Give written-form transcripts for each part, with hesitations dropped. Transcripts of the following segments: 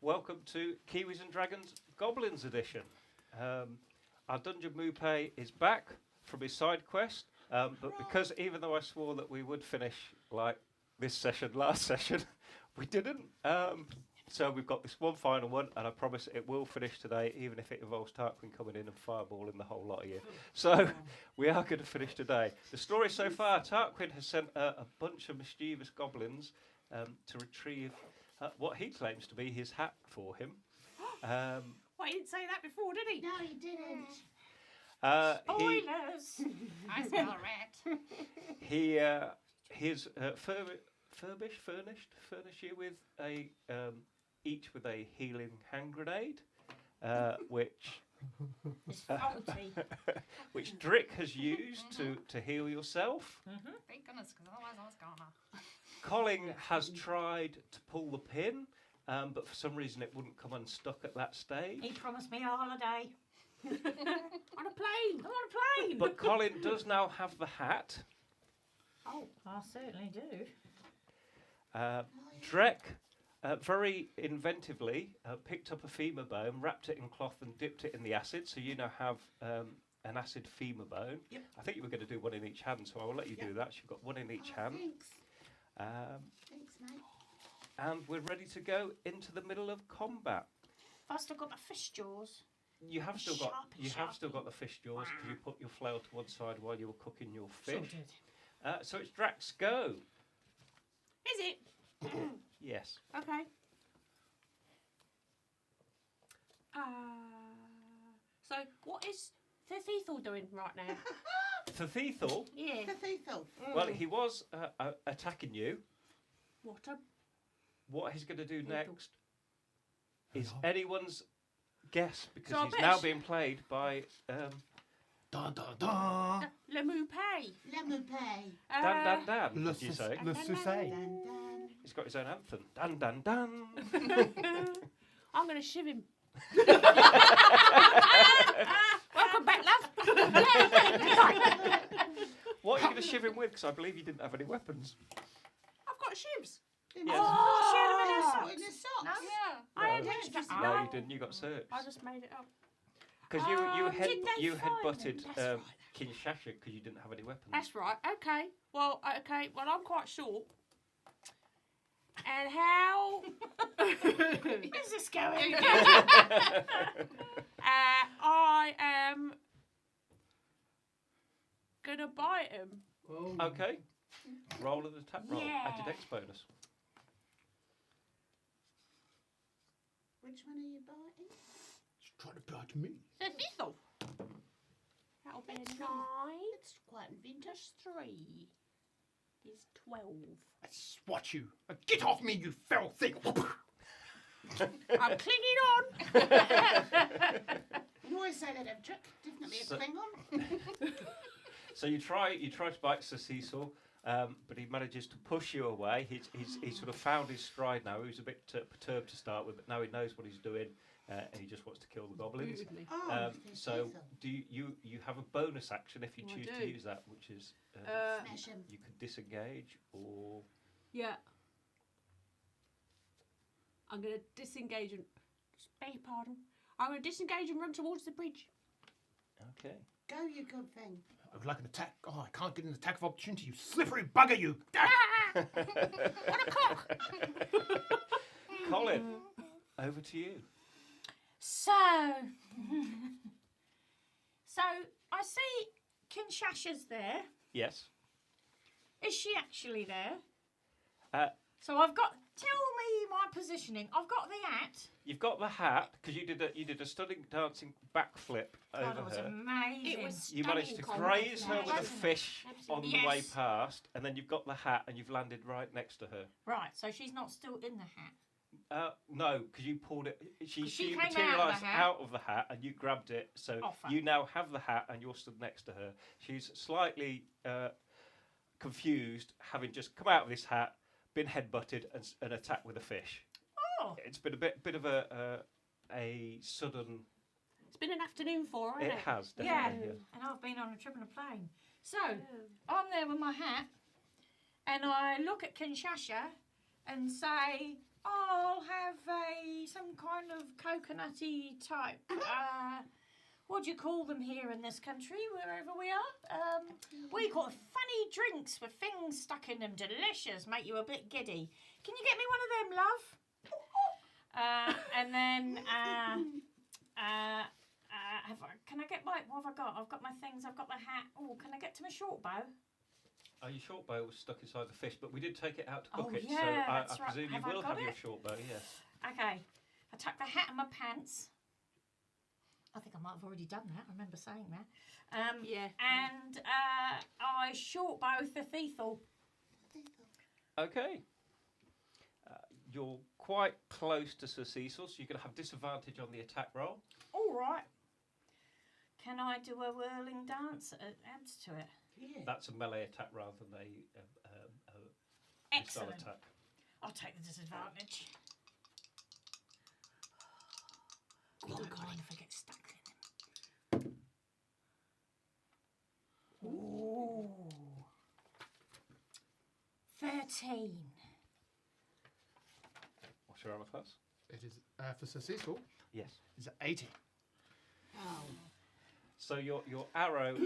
welcome to Kiwis and Dragons Goblinz edition. Our Dungeon Mupe is back from his side quest, but because even though I swore that we would finish like this session, last session, we didn't. So we've got this one final one, and I promise it will finish today, even if it involves Tarquin coming in and fireballing the whole lot of you. So we are going to finish today. The story so far, Tarquin has sent a bunch of mischievous goblins to retrieve what he claims to be his hat for him. Well, he didn't say that before, did he? No, he didn't. Spoilers! I smell a rat. He's furnish you with a each with a healing hand grenade, which It's faulty. which Drick has used to heal yourself. Thank goodness, because otherwise I was gonna. Colin has tried to pull the pin, but for some reason it wouldn't come unstuck at that stage. He promised me a holiday. On a plane! I'm on a plane! But Colin does now have the hat. Oh, I certainly do. Drek very inventively picked up a femur bone, wrapped it in cloth and dipped it in the acid, so you now have an acid femur bone. Yep. I think you were going to do one in each hand, so I will let you do that. You've got one in each hand. Thanks. Thanks, mate. And we're ready to go into the middle of combat. First I've got my fish jaws. You have still got Sharp. the fish jaws because you put your flail to one side while you were cooking your fish. Sure did. So it's Drax's go. Is it? Yes. Okay. So what is Thethethel doing right now? Thethethel, Yeah. Cathedral. well, he was attacking you. What a... What he's going to do Lethal. next is anyone's guess, because So I he's bet now sh- being played by Dun dun dun. Le Moupé. Lemon Dan Dan Dan. Did you say? Le Sucé. Dan Dan. He's got his own anthem. Dan Dan Dan. I'm going to shiv him. Welcome back, love. What are you going to shiv him with? Because I believe you didn't have any weapons. I've got shivs. In Yes. Oh, she had them in her Oh, socks. in his socks. No, yeah. No. I had No, extra. No, you didn't. You got searched. I just made it up. Because did they you find headbutted them? That's right. Kinshasa because you didn't have any weapons. That's right. Okay. Well, I'm quite short. And how is this going? I am gonna bite him. Okay. Roll an attack roll. Add Yeah. your dex bonus. Which one are you biting? Try to bite me. The thistle. That'll be a That's 9. It's quite inventive. Plus 3 is 12. I swat you. Get off me, you fell thing. I'm clinging on. You always say that, Trick. Definitely a So- Klingon. So you try to bite Sir Cecil, but he manages to push you away. He's sort of found his stride now. He was a bit perturbed to start with, but now he knows what he's doing, and he just wants to kill the goblins. Oh, So do you have a bonus action if you I choose do. to use that, which is smash him. you could disengage or Yeah. I'm going to disengage and... Beg your pardon. I'm going to disengage and run towards the bridge. okay. Go, you good thing. I would like an attack. Oh, I can't get an attack of opportunity. You slippery bugger, you. What a cock! Colin, over to you. So... so, I see Kinshasha's there. Yes. Is she actually there? Uh, So I've got... Tell me my positioning. I've got the hat. You've got the hat because you did a stunning dancing backflip God, over it was her. amazing. It was You managed to stunning graze her combat, with a wasn't it? fish on the way Yes. past, and then you've got the hat and you've landed right next to her. Right, so she's not still in the hat. No, because you pulled it. She 'Cause she came materialised out out of the hat, and you grabbed it. So Off her. you now have the hat, and you're stood next to her. She's slightly confused, having just come out of this hat, been headbutted, and attacked with a fish. Oh, It's been a bit of a sudden. it's been an afternoon for her, It hasn't it? has Yeah, definitely. and I've been on a trip on a plane. So, I'm there with my hat, and I look at Kinshasa and say, I'll have some kind of coconutty type. What do you call them here in this country, wherever we are? We call funny drinks with things stuck in them. Delicious, make you a bit giddy. Can you get me one of them, love? And then, can I get what have I got? I've got my things. I've got the hat. Oh, can I get to my short bow? Your short bow was stuck inside the fish, but we did take it out to cook Oh, it, yeah, so I that's right. presume Have you I will got have your it? short bow, yes. Okay. I tuck the hat in my pants. I think I might have already done that. I remember saying that. Yeah. And I short bow the thiethel. Okay. You're quite close to Sir Cecil, so you're going to have disadvantage on the attack roll. All right. Can I do a whirling dance that adds to it? Yeah. That's a melee attack rather than a missile Excellent. attack. I'll take the disadvantage. Oh, Don't God. mind if I get stuck in them. Ooh. 13. What's your armor class? It is for Sir Cecil. Yes. Is 80. Oh. So your arrow,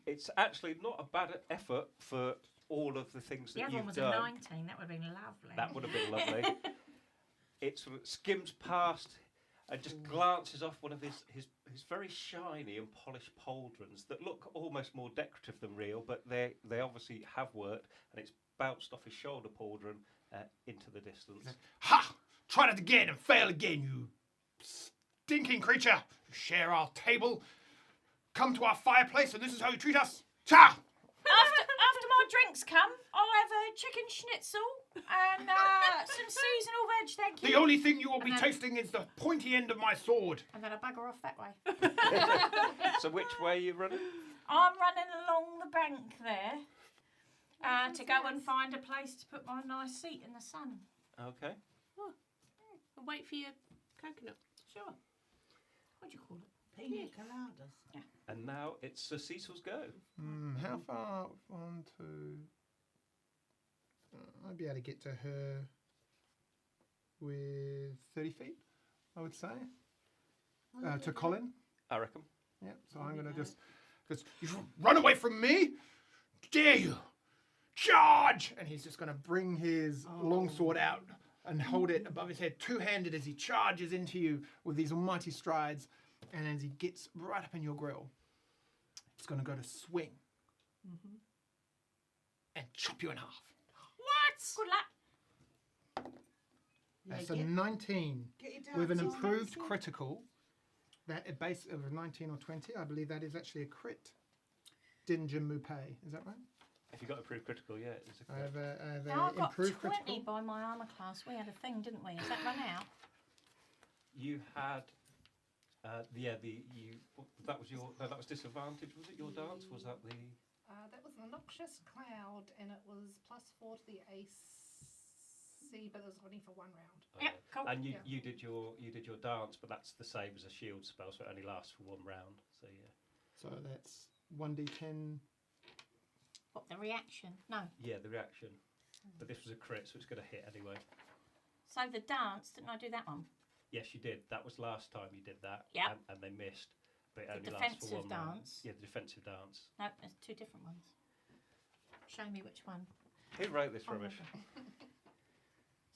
it's actually not a bad effort for all of the things The that other one you've was done. a 19. That would have been lovely. That would have been lovely. It sort of skims past and just glances off one of his very shiny and polished pauldrons that look almost more decorative than real, but they obviously have worked, and it's bounced off his shoulder pauldron into the distance. Ha! Try that again and fail again, you stinking creature. You share our table. Come to our fireplace, and this is how you treat us. Cha! After my drinks come, I'll have a chicken schnitzel and some seasonal veg, thank you. The only thing you will be And then- tasting is the pointy end of my sword. And then I bugger off that way. So which way are you running? I'm running along the bank there to go and find a place to put my nice seat in the sun. Okay. And wait for your coconut. Sure. What do you call it? Pina coladas. And now it's Sir Cecil's go. How far? 1, 2. I'd be able to get to her with 30 feet, I would say. To Colin. I reckon. Yeah, so I'm going to just you run away from me? Dare you? Charge! And he's just going to bring his longsword out and hold it above his head, two-handed, as he charges into you with these almighty strides. And as he gets right up in your grill, it's going to go to swing and chop you in half. What? Good luck. That's a 19 Get your with an dance on, improved Nancy. critical. That a base of a 19 or 20, I believe that is actually a crit. Dinjin Mupei, is that right? If you got approved critical, yeah, it's a I have a Now I got improved 20 critical. by my armour class. We had a thing, didn't we? Has that run out? You had, that was your, no, that was disadvantage. Was it your dance? Was that the? That was the Noxious Cloud, and it was +4 to the AC, but it was only for 1 round. Yep, cool. And you, Yeah. you did your dance, but that's the same as a shield spell, so it only lasts for 1 round. So yeah. So that's 1d10. What, the reaction? No. Yeah, the reaction. But this was a crit, so it's going to hit anyway. So the dance, didn't I do that one? Yes, you did. That was last time you did that. Yep. And they missed. But it The only lasts for defensive 1 round. dance. Yeah, the defensive dance. No, there's 2 different ones. Show me which one. Who wrote this Oh, rubbish? okay.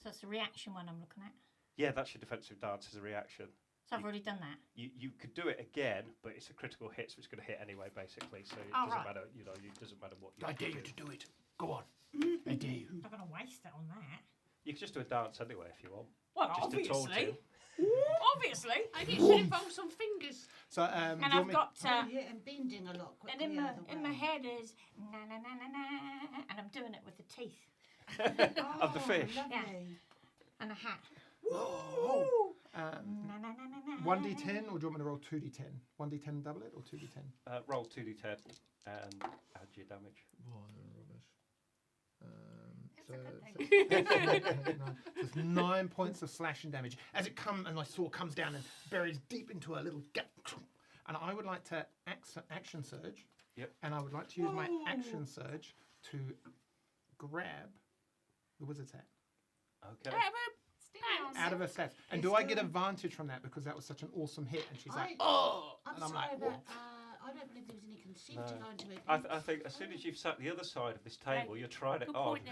So it's the reaction one I'm looking at. Yeah, that's your defensive dance as a reaction. So I've already done that. You could do it again, but it's a critical hit, so it's going to hit anyway, basically. So it Oh, doesn't right. matter. It doesn't matter what you. I dare you to do it. Go on. I dare you. I'm not going to waste it on that. You can just do a dance anyway if you want. Well, Just to taunt obviously. him. Obviously. I think it should involve some fingers. So, do And you I've want me- got... Oh, yeah, and bending a lot. and quickly in my out of the in my way. head is na na na na na, and I'm doing it with the teeth Of the fish. Lovely. and a hat. Oh. Na na na na na. 1d10, or do you want me to roll 2d10? 1d10 double it, or 2d10? Roll 2d10 and add your damage. It's a good thing. There's 9 points of slashing damage as it comes, and my sword comes down and buries deep into a little gap. And I would like to action surge. Yep. And I would like to use my action surge to grab the wizard's hat. Okay. Steam out of her stats. And do I get advantage from that because that was such an awesome hit? And she's like, oh! I'm And I'm sorry, like, but whoa. I don't believe there was any consent No. to go into it. I think as soon as you've sat the other side of this table, you're trying it Good on. point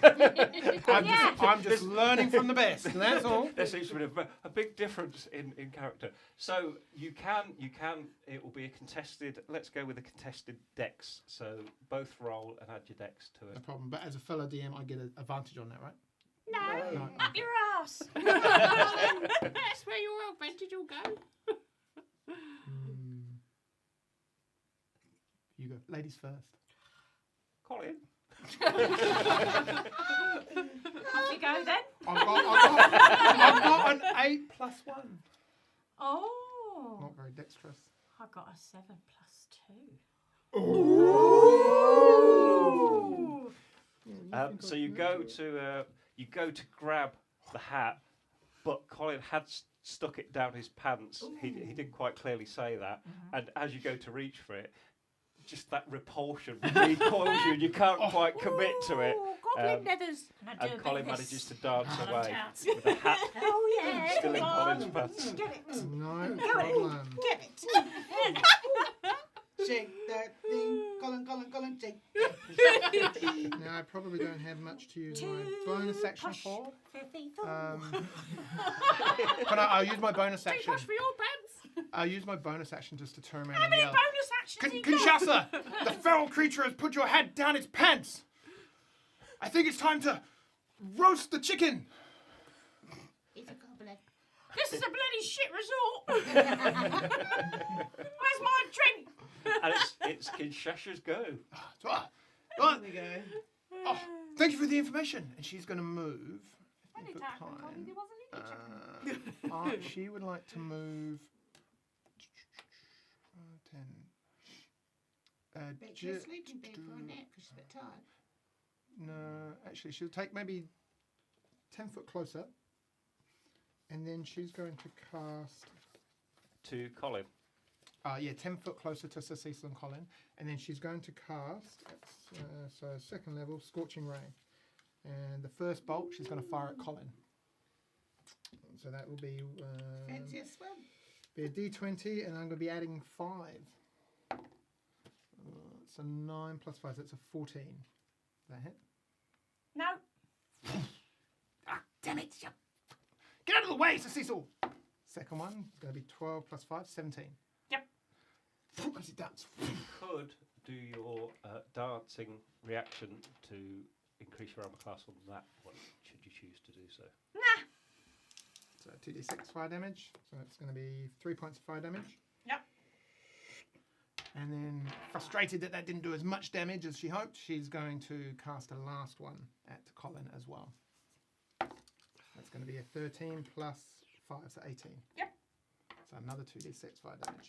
there. I'm just learning from the best. And that's all. There seems to be a big difference in character. So you can, it will be a contested, let's go with a contested dex. So both roll and add your dex to No it. problem. But as a fellow DM, I get an advantage on that, right? No, No. up your ass. That's where your advantage will go. You go. Ladies first. Colin. Off you go then. I've got an 8 plus 1. Oh, Not very dexterous. I got a 7 plus 2. So you go to grab the hat, but Colin had stuck it down his pants. He didn't quite clearly say that. And as you go to reach for it, just that repulsion recoils you, and you can't quite commit to it. Goblin leathers. And Colin manages to dance away out. with the hat Oh yeah, still in come Colin's on. pants. Get it, No Go it. problem. get it. Shake that thing, Colin, shake. Now I probably don't have much to use my bonus action for. I'll use my bonus Too action. much for your pants. I'll use my bonus action just to turn around How and many yell. bonus actions you got? Kinshasa, the feral creature has put your head down its pants. I think it's time to roast the chicken. It's a goblin. This is a bloody shit resort. Where's my drink? And it's Kinshasa's go. Right. Oh, thank you for the information. And she's going to move. Any Input time, time. Colin, there wasn't any chicken. She would like to move 10. Bet you're sleeping bed for a nap because she's a bit tired. No, actually, she'll take maybe 10 foot closer. And then she's going to cast. To Colin. 10 foot closer to Sir Cecil and Colin. And then she's going to cast, so second level, Scorching Ray. And the first bolt, she's going to fire at Colin. So that will be, Fanciest one. be a d20, and I'm going to be adding 5. It's a 9 plus 5, so that's a 14. That hit? No. Ah, damn it! Get out of the way, Sir Cecil! Second one is going to be 12 plus 5, 17. Yep. As it does. You could do your dancing reaction to increase your armor class on that one, should you choose to do so. Nah. So 2d6 fire damage. So it's going to be 3 points of fire damage. Yep. And then, frustrated that that didn't do as much damage as she hoped, she's going to cast a last one at Colin as well. That's going to be a 13 plus 5, so 18. Yep. So another 2d6 fire damage.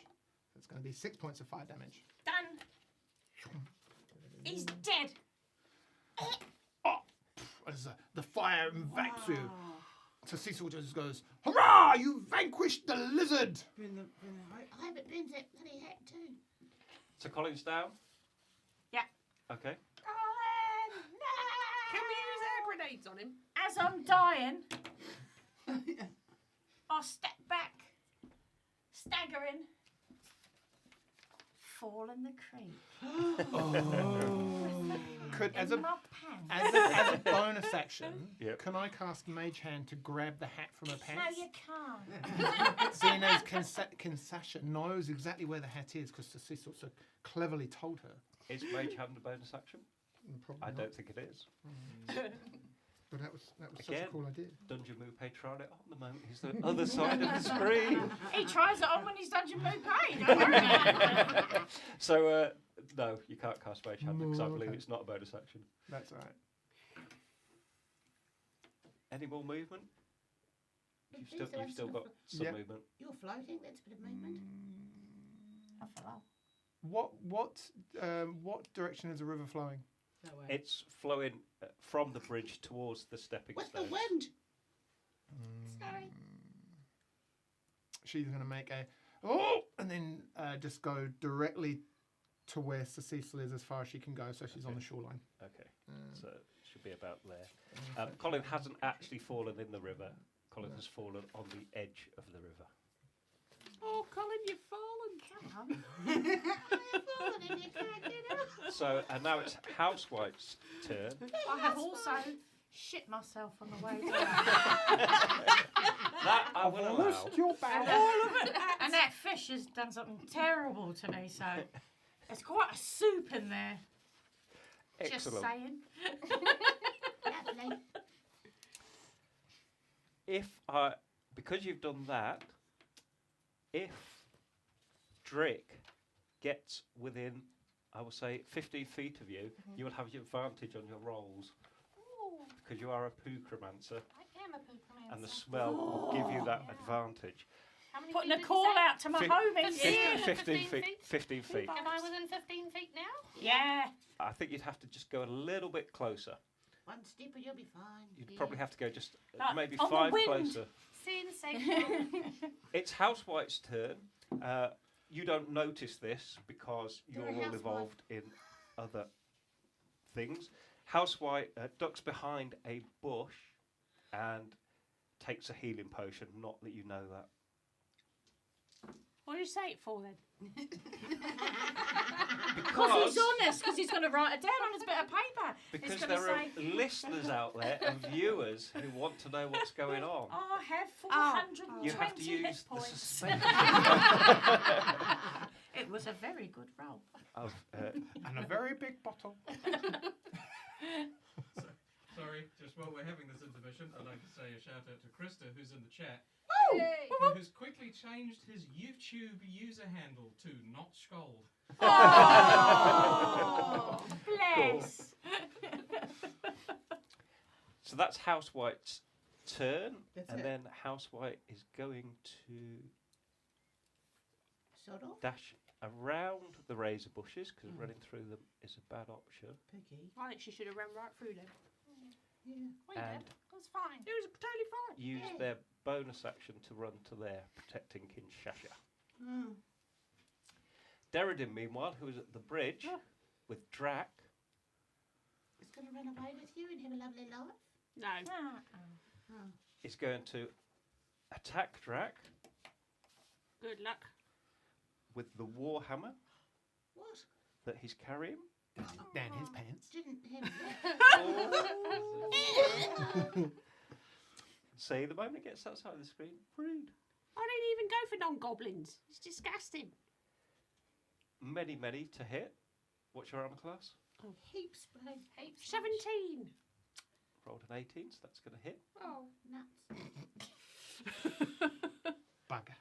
So it's going to be 6 points of fire damage. Done. He's dead. Oh! As the fire envelops you. So Cecil just goes, "Hurrah! You vanquished the lizard!" I hope it burns that bloody hat too. So Colin's down? Yeah. Okay. Colin, no! Can we use air grenades on him? As I'm dying, I step back, staggering, fall in the creek. Could, as In a my pants. as a bonus action, Yep. can I cast Mage Hand to grab the hat from her No, pants? you can't. Seeing as Kinsasha knows exactly where the hat is because Sir Cecil so cleverly told her. Is Mage Hand a bonus action? Probably I not. don't think it is. But that was such a Again. cool idea. Dungeon Moopay tried it on the moment. He's the other side of the screen. He tries it on when he's Dungeon Moopay. Don't worry about it. So, no, you can't cast Mage Hand because I No, believe okay. it's not a bonus action. That's all right. Any more movement? You've Please, still, I'm you've still got some Yeah. movement. You're floating, that's a bit of movement. I fell. What direction is the river flowing? It's flowing from the bridge towards the stepping With the stones. wind. Sorry. She's going to make a and then just go directly to where Cecile is as far as she can go, so she's on the shoreline. Okay, so it should be about there. Colin hasn't actually fallen in the river. Colin has fallen on the edge of the river. Oh, Colin, you've fallen. Come on. Fallen and you can't get up. So, and now it's Housewife's turn. I have also shit myself on the way down. That I will allow. Lost your bag. And that fish has done something terrible to me, so there's quite a soup in there. Just Excellent. saying. Lovely. Because you've done that, if Drick gets within, I will say, 15 feet of you, you will have your advantage on your rolls Ooh, because you are a poochromancer, I am a poochromancer. and the smell will give you that advantage. How many Putting feet a did you call say? out to my Fif- homies. 15. 15 15 feet. 15 feet. Am I within 15 feet now? Yeah. I think you'd have to just go a little bit closer. One step and you'll be fine. You'd probably have to go just Like maybe on the 5 wind. closer. Sensational. It's Housewife's turn. You don't notice this because You're you're a all housewife. involved in other things. Housewife ducks behind a bush and takes a healing potion. Not that you know that. What did you say it for then? Because he's honest, because he's going to write it down on his bit of paper. Because gonna there are say- listeners out there and viewers who want to know what's going on. I have 420 You have to use hit the points. suspense It was a very good roll. of And a very big bottle. Sorry, just while we're having this intermission, I'd like to say a shout out to Krista, who's in the chat, Yay. who has quickly changed his YouTube user handle to Not Scold. Oh, bless. So that's Housewife's turn, That's and it. then Housewife is going to Sod off. dash around the razor bushes because Mm. running through them is a bad option. Piggy. I think she should have run right through them. Yeah. We And- did. It was fine. It was totally fine. Use Yeah. their bonus action to run to there, protecting Kinshasa. Mm. Derridin, meanwhile, who is at the bridge with Drac, It's going to run away with you and have a lovely life. No. Oh. is going to attack Drac Good luck. with the Warhammer What? that he's carrying. Down his pants. Didn't him. See, the moment it gets outside the screen, rude. I didn't even go for non-goblins. It's disgusting. Many to hit. What's your armor class? Heaps, babe. Heaps. 17. Rolled an 18, so that's going to hit. Oh, nuts. Bugger.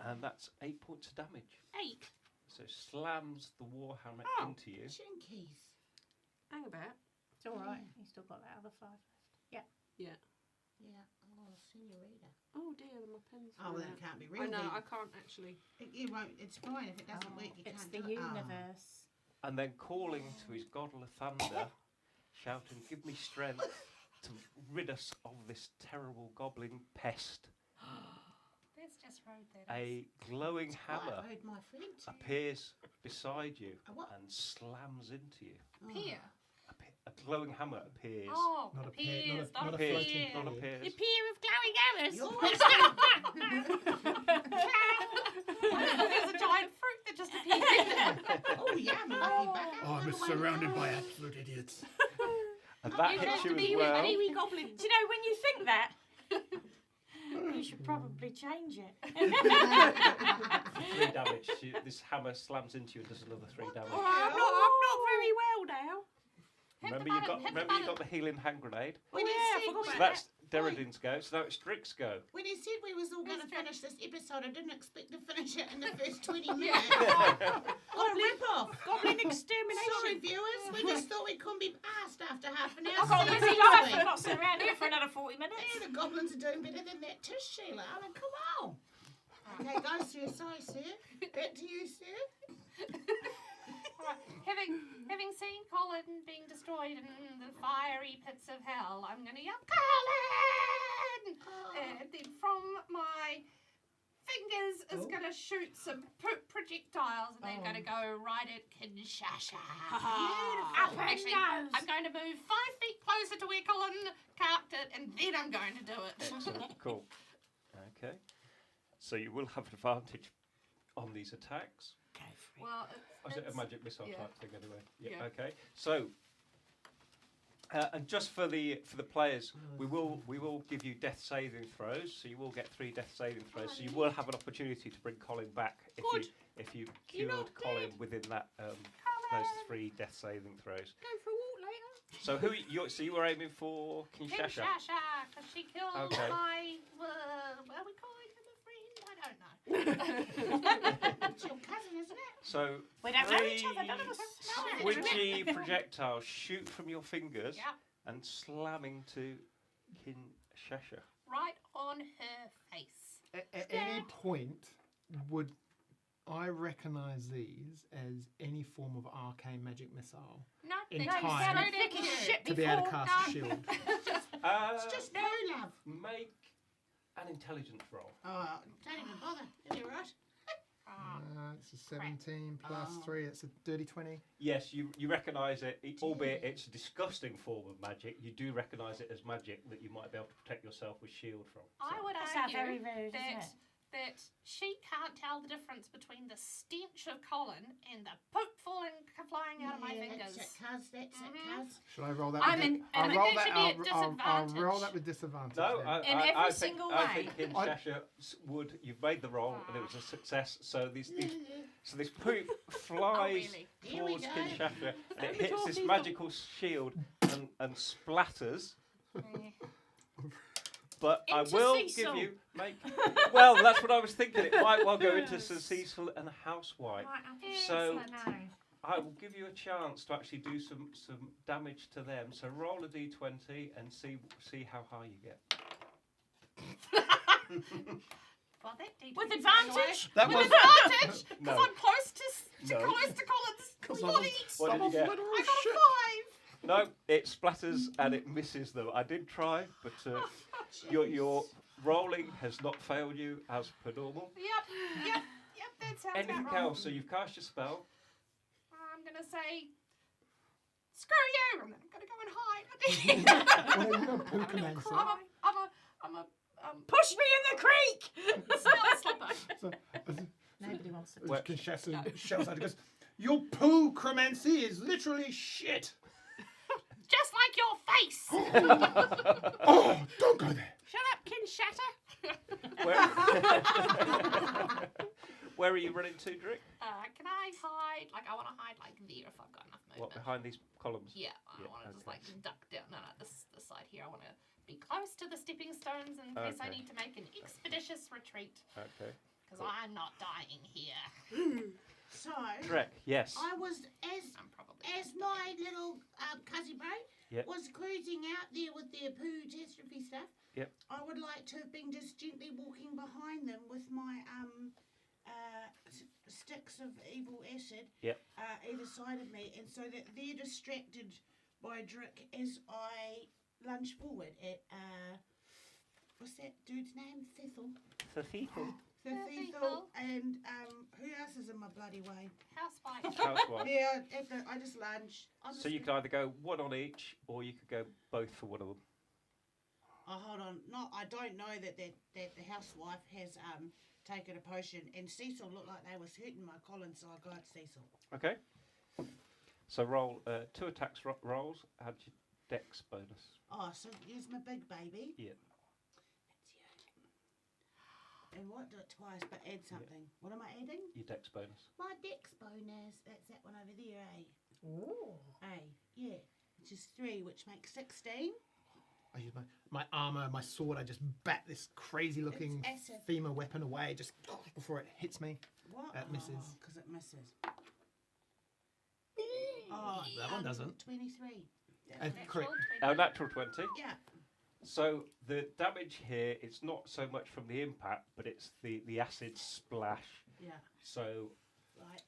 And that's 8 points of damage. 8. So slams the Warhammer Oh. into you. Chinkies. Hang about. It's all right. He's still got that other 5 left. Yeah. Oh, senorita. Oh dear, my pen's Oh, well, fallen then out. it can't be real. I know, then. I can't actually. You won't. It's fine if it doesn't work. You It's can't the do it. Oh. universe. And then calling to his god Lathander, shouting, "Give me strength to rid us of this terrible goblin pest." Let's just road that. A glowing Oh, hammer I rode my friend. appears beside you A what? and slams into you. Oh. Here. A glowing hammer appears. Oh, Not a pear, appears, not a appears, appears. not The appears. pair of glowing hammers. You always There's a giant fruit that just appeared. Oh, yeah, I'm a lucky bugger. Oh, I'm Another one surrounded down. by absolute idiots. And that You hits have you to as be with well. any wee goblins. Do you know when you think that? You should probably change it. 3 damage. This hammer slams into you and does another 3 damage. Oh, I'm not very well now. Remember you got the healing hand grenade. When Oh, he yeah, I said- forgot So about that's Derridin's go. So now it's Strick's go. When he said we was all going to Who's finish this episode, I didn't expect to finish it in the first 20 minutes. What a rip-off. Goblin extermination. Sorry, viewers. We just thought we couldn't be asked after half an hour. I've got a So busy did life. we? I've got to sit around here for another 40 minutes. Yeah, the goblins are doing better than that too, Sheila. I mean, come on. Okay, go, sir. Sorry, sir. Back to you, sir. Right. Having seen Colin being destroyed in the fiery pits of hell, I'm going to yell, Colin! Oh. And then from my fingers is going to shoot some projectiles and they're going to go right at Kinshasa. Up her Actually, nose. I'm going to move 5 feet closer to where Colin carved it and then I'm going to do it. Cool. Okay. So you will have advantage on these attacks. Go for it. Well, Or is it a magic missile yeah. type thing anyway? Yeah. Yeah. Okay. So, and just for the players, we will give you death saving throws. So you will get 3 death saving throws. So you will have an opportunity to bring Colin back if you You're cured not Colin dead. within that those 3 death saving throws. Go for a walk later. So so you were aiming for Kinshasa. Kinshasa, because she killed Okay. my, are we calling him a friend? I don't know. It's your cousin, isn't it? So We don't know each other, none of us. No. squidgy projectiles shoot from your fingers Yep, and slam into Kinshasa. right on her face. At any point, would I recognise these as any form of arcane magic missile No, In they time. just Sounded loaded thick as you. shit to be able to before. cast a shield? It's just no love. Make an intelligence roll. Oh, don't even bother. It'll be right. It's a 17 plus Oh. 3. It's a dirty 20. Yes, you recognise it, albeit it's a disgusting form of magic. You do recognise it as magic that you might be able to protect yourself with shield from. I would That's not very argue rude, isn't it? that she can't tell the difference between the stench of Colin and the poop flying out of my fingers. That's it, cuz. That's it, Mhm. cuz. Should I roll that? I'm with in- I'll I think roll there that. should be a I'll roll disadvantage. that with disadvantage. No, then. In every I think, single I way. think Kinshasa would. You've made the roll and it was a success. So this poop flies really? Here we towards go. Kinshasa and it Let me hits talk this these magical shield and splatters. But I Into will Cecil. give you well, that's what I was thinking. It might well go into Sir Cecil and a housewife. Right, I think So- so now. I will give you a chance to actually do some damage to them. So roll a d20 and see how high you get. Well, that did With it advantage? That With was advantage! Because No. I'm close to No. Colin's body. What did you get? I got a 5. No, it splatters and it misses them. I did try, but your rolling has not failed you as per normal. Yep, that sounds Anything about right. else? So you've cast your spell. I'm going to say, screw you! And then I'm going to go and hide. Well, you're a poo I'm a, commencer. I'm a Push me in the creek! spell slipper. So, Nobody wants to. Where- Kinshasa shouts out and goes, "Your poo cremency is literally shit." Just like your face! Oh, don't go there. Shut up, Kinshasa! Where are you running to, Drick? Can I hide? Like, I want to hide like there if I've got enough What, movement. behind these columns? Yeah, I Yeah, want to just okay. like duck down. No, this side here. I want to be close to the stepping stones in case I Okay. need to make an expeditious retreat. Okay. Because I'm not dying here. So, Drek, yes. I was, I'm probably. as my little cousin bro Yep. was cruising out there with their poo catastrophe stuff, Yep. I would like to have been just gently walking behind them with my sticks of evil acid Yep. either side of me, and so that they're distracted by Drick as I lunge forward at what's that dude's name? Thithel. Thethethel. Thithel. And who else is in my bloody way? Housewife. Housewife. Yeah, I just lunge. So you could either go one on each, or you could go both for one of them. Oh, hold on. No, I don't know that the housewife has taken a potion, and Cecil looked like they was hurting my colon, so I got Cecil. Okay. So roll 2 attacks rolls. Add your dex bonus. Oh, so here's my big baby. Yeah. That's you. And what? Do it twice, but add something. What am I adding? Your dex bonus. My dex bonus. That's that one over there, eh? Ooh. Yeah. Which is 3, which makes 16. I use my armor, my sword. I just bat this crazy-looking It's acid. femur weapon away, just before it hits me. What? That misses. Because it misses. Oh, That one doesn't. 23. Correct. Natural 20. Yeah. So the damage here, it's not so much from the impact, but it's the acid splash. Yeah. So Right.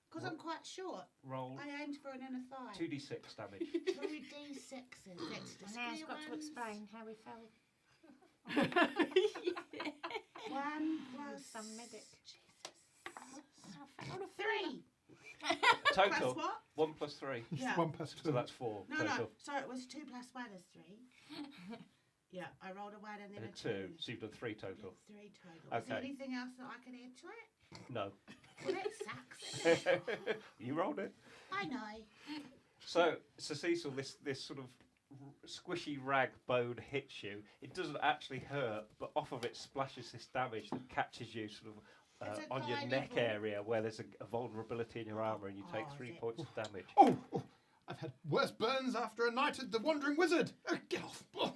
Because I'm quite short. roll I aimed for an inner thigh. 2d6 damage. 2 D6s. That's the Now he's square got to ones. explain how we fell. 1 plus Some medic. Jesus. 3. Total. Plus what? 1 plus 3. Yeah. 1 plus 2. So that's 4 No, total. no. So it was 2 plus 1 is 3. Yeah, I rolled a 1 and then And a a 2. So you've done 3 total. 3 total. Is there Okay. anything else that I can add to it? No. Well, that sucks. Isn't it? You rolled it. I know. So Cecil, this sort of squishy rag bone hits you. It doesn't actually hurt, but off of it splashes this damage that catches you sort of It's a on your tiny neck ball. area where there's a vulnerability in your armour, and you take Oh, 3 is it? points of damage. Oh, I've had worse burns after a night at the Wandering Wizard. Get off. Oh.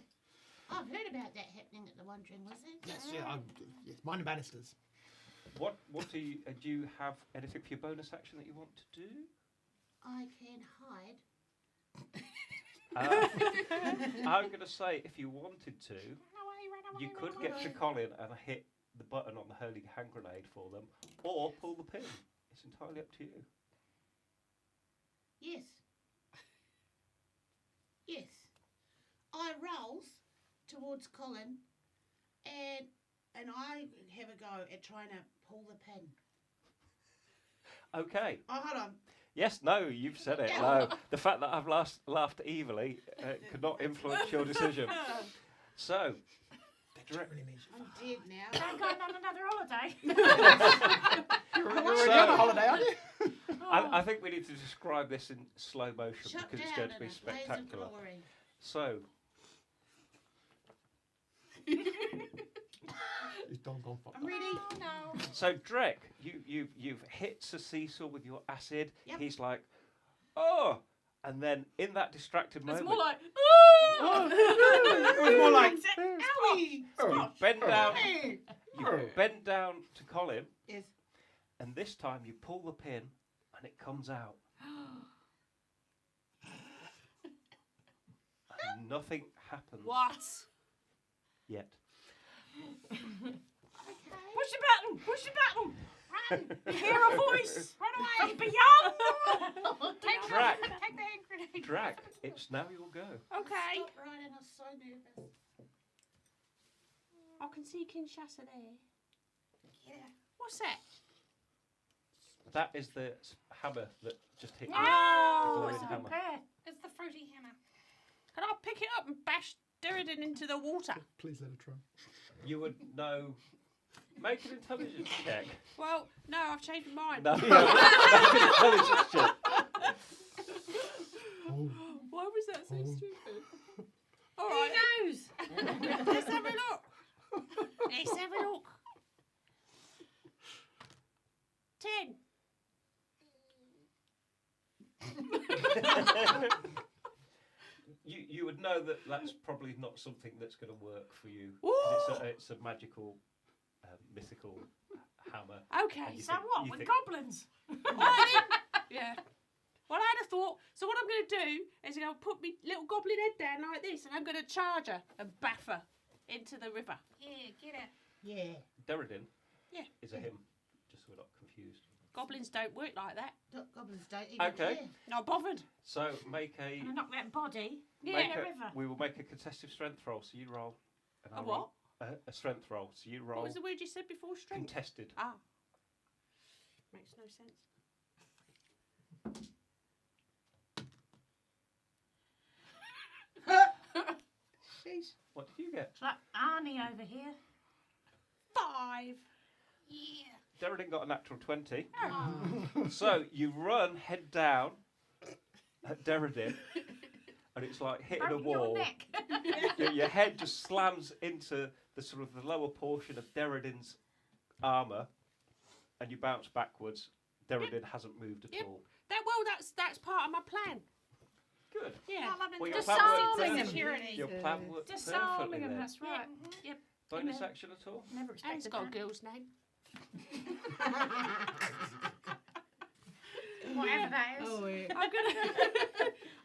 I've heard about that happening at the Wandering Wizard. Yes, yeah, yes, mine and Bannisters. What do you have anything for your bonus action that you want to do? I can hide. I'm going to say if you wanted to, you could get to Colin and hit the button on the holy hand grenade for them, or pull the pin. It's entirely up to you. Yes. Yes. I rolls towards Colin and I have a go at trying to pull the pin. Okay. Oh, hold on. Yes, no, you've said it. No, the fact that I've laughed evilly could not influence your decision. So, That really means I'm dead now. I'm going on another holiday. you're already on a holiday, aren't you? I think we need to describe this in slow motion Shut because it's down going to in be a blaze of spectacular. glory. So, He's gone fuck. I'm ready. Oh, no. so Drek, you've hit Sir Cecil with your acid. Yep. He's like, oh, and then in that distracted It's moment, more like, It was more like, Owie! oh, bend down. Hey! You bend down to Colin, Yes. and this time you pull the pin, and it comes out. And nothing happens what? yet. Push the button! Push the button! Run! You hear a voice! Run away! Beyond! Take Drac. the hand grenade. Drag, it's now your go. Okay. Stop riding, I'm so nervous. I can see Kinshasa there. Yeah. What's that? That is the hammer that just hit you. Oh, glowing it's a hammer. good pair. It's the fruity hammer. Can I pick it up and bash Derridin into the water? please let her try. You would know. Make an intelligence check. Well, no, I've changed my mind. No, make an intelligence check. Oh, Why was that so Oh. stupid? All right, Who knows? let's have a look. Let's have a look. 10. You would know that that's probably not something that's going to work for you. 'Cause it's a magical, mythical hammer. Okay, You So think- what? you With think- goblins? yeah. Well, I had a thought. So what I'm going to do is I'm going to put my little goblin head down like this, and I'm going to charge her and baff her into the river. Yeah, get it. Yeah. Derridin Yeah. is a him, just so we're not confused. Goblins don't work like that. Goblins don't even Okay. care. Not bothered. So make a. And knock that body Yeah. in the river. We will make a contested strength roll. So you roll. And A I'll what? roll a strength roll. So you roll What was the word you said before? Strength. contested. Ah. Makes no sense. Sheesh. What did you get? It's like Arnie over here. 5. Yeah. Derridin got a natural 20. Oh. So you run head down at Derridin, and it's like hitting a Broken your wall. neck. Your head just slams into the sort of the lower portion of Derridin's armour, and you bounce backwards. Derridin hasn't moved at Yep. all. That's part of my plan. Good. Yeah. Well, your Disarming plan worked them. perfectly. Your plan worked Disarming perfectly them, then. that's right. Bonus action at all? Never And it's expected got a that. girl's name. Whatever that is. Oh, yeah.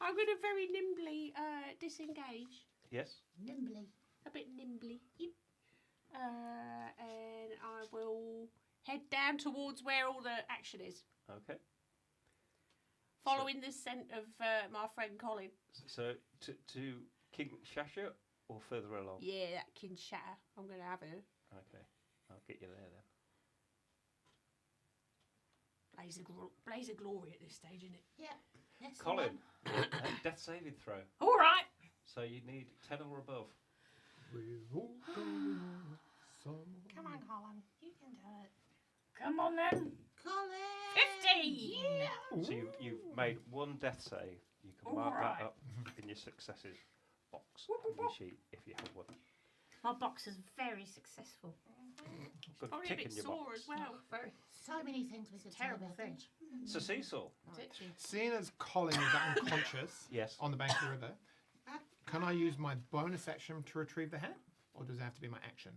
I'm gonna very nimbly disengage. Yes. Nimbly. A bit nimbly. And I will head down towards where all the action is, Okay. following the scent of my friend Colin. So to King Shasha or further along? Yeah, that Kinshasa. I'm going to have her. Okay, I'll get you there then. Blaze of glory at this stage, isn't it? Yeah. That's the Colin, one. death saving throw. All right. So you need 10 or above. We're all going somewhere. Come on, Colin. You can do it. Come on then. Colin! 15. Yeah. So you've made one death save. You can mark Alright. that up in your successes box on your sheet if you have one. My box is very successful. Good Probably a tick bit in your sore box. as well. Very So many things we could say terrible about thing. that. So Cecil, Seeing as Colin is unconscious yes. on the bank of the river, can I use my bonus action to retrieve the hat? Or does it have to be my action?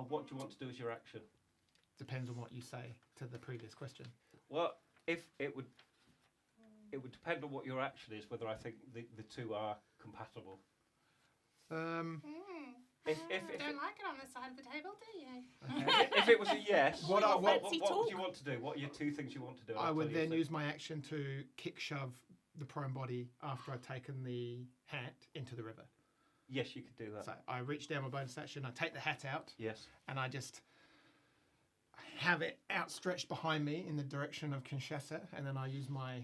What do you want to do as your action? Depends on what you say to the previous question. Well, if it would depend on what your action is, whether I think the two are compatible. If Don't like it on this side of the table, do you? if it was a yes, What fancy what talk. would you want to do? What are your two things you want to do? I I'll would tell you then if use my action to kick shove the prone body after I've taken the hat into the river. Yes, you could do that. So I reach down my bonus action, I take the hat out, Yes. and I just have it outstretched behind me in the direction of Kinshasa, and then I use my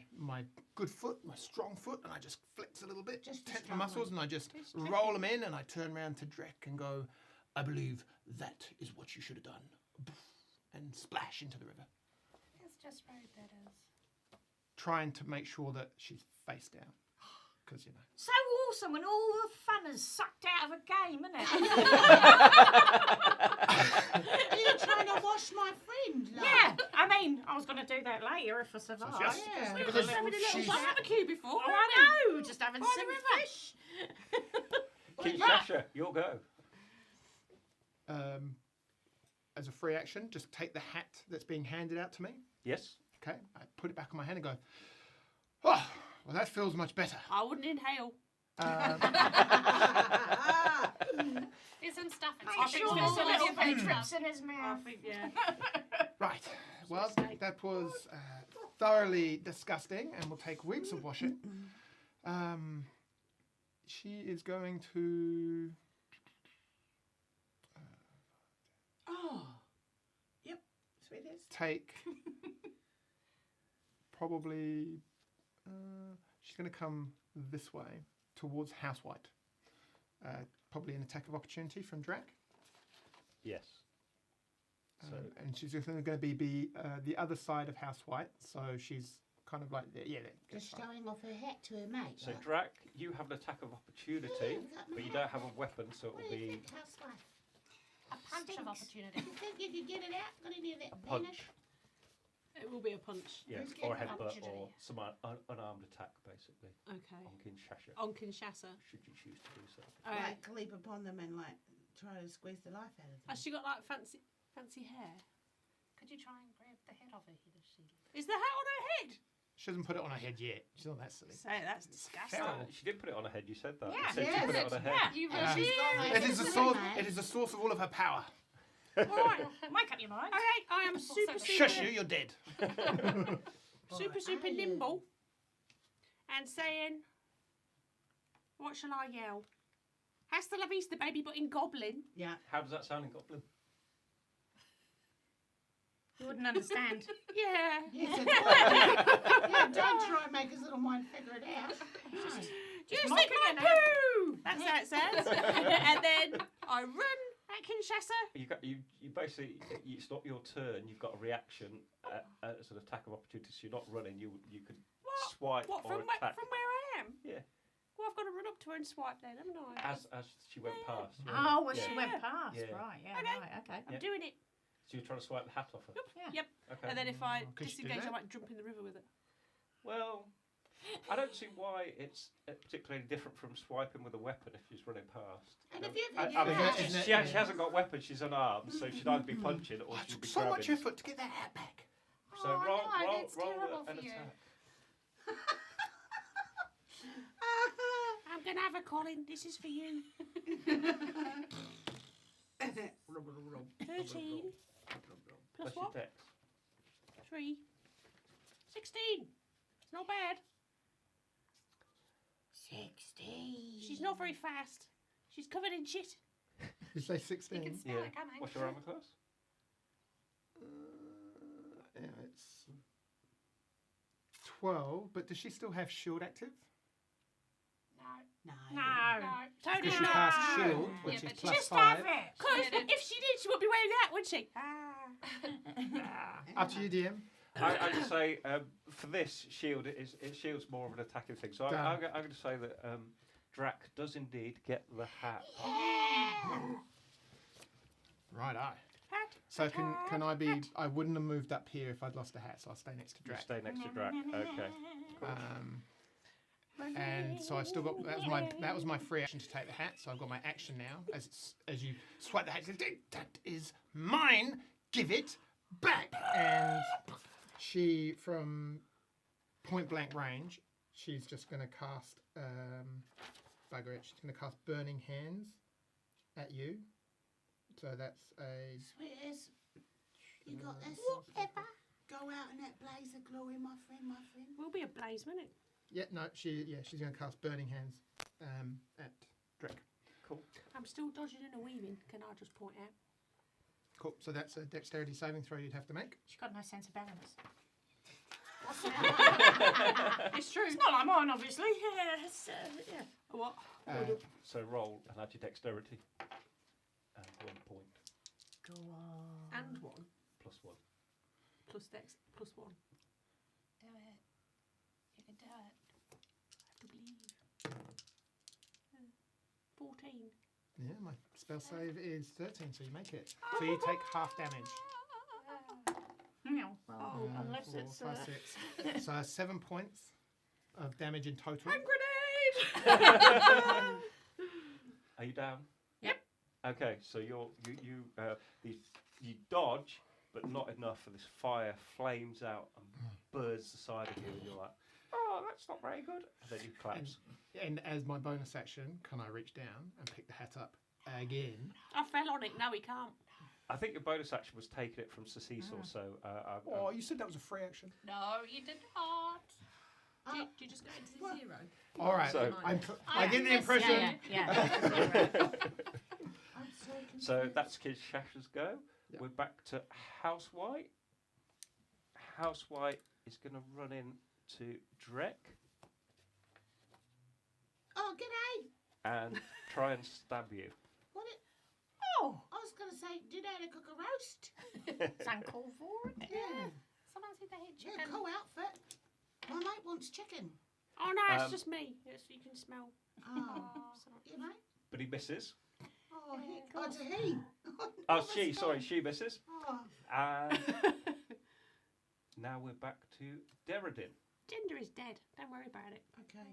good foot, my strong foot, and I just flex a little bit, Just a tense my strong muscles, one. and I just Just roll them in, and I turn around to Drek and go, I believe that is what you should have done. And splash into the river, It's just very bitters. trying to make sure that she's face down. Because, you know. So awesome when all the fun is sucked out of a game, isn't it? Are you trying to wash my friend? Love? Yeah, I mean, I was going to do that later if I survive. yes, Yeah. We were Because just having a little she's- barbecue before. Oh, I know, just having By the some river. fish. Kinshasa, you'll go. As a free action, just take the hat that's being handed out to me. Yes. Okay, I put it back on my hand and go, oh, well, that feels much better. I wouldn't inhale. There's some stuff in Make I it. think sure there's there's a a little little bit bit- drips in his I mouth. think, yeah. Right, well, that was thoroughly disgusting and will take weeks of washing. She is going to... Oh. Yep. Sweet as. take probably she's going to come this way towards House White. Probably an attack of opportunity from Drac. Yes. So And she's just going to be the other side of House White. So she's kind of like, yeah, that's Just fine. showing off her hat to her mate. So like. Drac, you have an attack of opportunity, but you don't have a weapon, so it What will do you be think, housewife? A punch of opportunity. You think you could get it out? Got any of that punch. Danish? It will be a punch. Yes, Who's or a getting headbutt, opportunity? or some unarmed attack, basically, Okay. on Kinshasa, On Kinshasa. should you choose to do so. Alright. Like leap upon them and like try to squeeze the life out of them. Has she got like fancy hair? Could you try and grab the head off her head if she... Is the hat on her head? She hasn't put it on her head yet. She's not that silly. Say that's disgusting. Feral. She did put it on her head. You said that. Yeah. You said Yeah. she put it on her head. You Yeah. really... She's got like It is the silly source. mate. It is the source of all of her power. Alright. Make up your mind. Okay, I am super, Shush super, you! You're dead. super Are you? nimble. And saying, what shall I yell? Hasta la vista, baby, but in Goblin. Yeah. How does that sound in Goblin? You wouldn't understand. Yeah. Yes, it's fine. Yeah, don't try and make his little mind figure it out. Just mocking like my it now. poo! That's how it sounds. And then I run at Kinshasa. You basically, it's not your turn. You've got a reaction, as an attack of opportunity. So you're not running. You could What? swipe What, or from attack where I am? Yeah. Well, I've got to run up to her and swipe then, haven't I? as she went past. Yeah. Oh, well, Yeah. she went past. Yeah. Right, yeah, Okay. right, okay. I'm Yeah. doing it. So you're trying to swipe the hat off her. Yeah. Yep. Okay. And then if I Could you do disengage, I that? might jump in the river with it. Well, I don't see why it's particularly different from swiping with a weapon if she's running past. And No, if you've I had mean, your Isn't it- she hasn't got weapons. She's unarmed, so she'd either be punching or I she'd took be so grabbing. much effort to get that hat back. So Oh, roll, no, roll, that's roll terrible an for you. attack. I'm going to have a Colin. This is for you. 13 plus Plus your what? dex. 3. 16. It's not bad. 16. She's not very fast. She's covered in shit. You say You 16? can smell it coming. What's your armor class? Yeah, it's 12, but does she still have shield active? No. No. No. So Because did she not. cast shield, Yeah, which is but plus Just 5. have it. Because Yeah, if she did, she wouldn't be wearing that, would she? Up to you, DM. I just say for this shield, shield's more of an attacking thing. So Done. I'm going to say that Drac does indeed get the hat. Right, eye. Hat. So can I be? I wouldn't have moved up here if I'd lost a hat, so I'll stay next to You Drac. stay next to Drac. Okay. And so I still got that was my free action to take the hat. So I've got my action now. As you swipe the hat, it says, that is mine. Give it back. And she, from point blank range, she's just going to cast bugger it. She's going to cast Burning Hands at you. So that's a. Sweetest, you got this. Whatever. Go out in that blaze of glory, my friend, my friend. Will be a blaze, won't it? Yeah, no, she's going to cast Burning Hands at Drac. Cool. I'm still dodging and a weaving, can I just point out? Cool. So that's a dexterity saving throw you'd have to make. She's got no sense of balance. It's true. It's not like mine, obviously. Yeah, yeah. What? So roll and add your dexterity. And 1 point. Go on. And 1. Plus 1. Plus dex, plus 1. Do it. You can do it. I have to believe. 14. Yeah, my spell save is 13, so you make it. So you take half damage. No. Well, Oh, unless 4, it's 5, 6. So 7 points of damage in total. Hand grenade! Are you down? Yep. Okay, so you dodge, but not enough, and this fire flames out and burns the side of you, and you're like, oh, that's not very good. And then you collapse. And as my bonus action, can I reach down and pick the hat up again? I fell on it. No, he can't. I think your bonus action was taking it from Cecil, so Oh, you said that was a free action. No, you did not. Do you just go into 0? All right, So- I get the impression. Yeah. I'm so confused. So that's Kid Shasha's go. Yeah. We're back to House White. House White is going to run in to Drek Oh, g'day. and try and stab you. What it, Oh, I was going to say, do you know how to cook a roast? it's uncalled for. Isn't it? Yeah. Someone said they had Yeah, chicken. cool outfit. My mate wants chicken. Oh no, it's Um, just me. You can smell. Oh, So- you know? But he misses. Oh, it's a he. Oh, she, sorry, she misses. Oh, And now we're back to Derridin. Gender is dead. Don't worry about it. okay.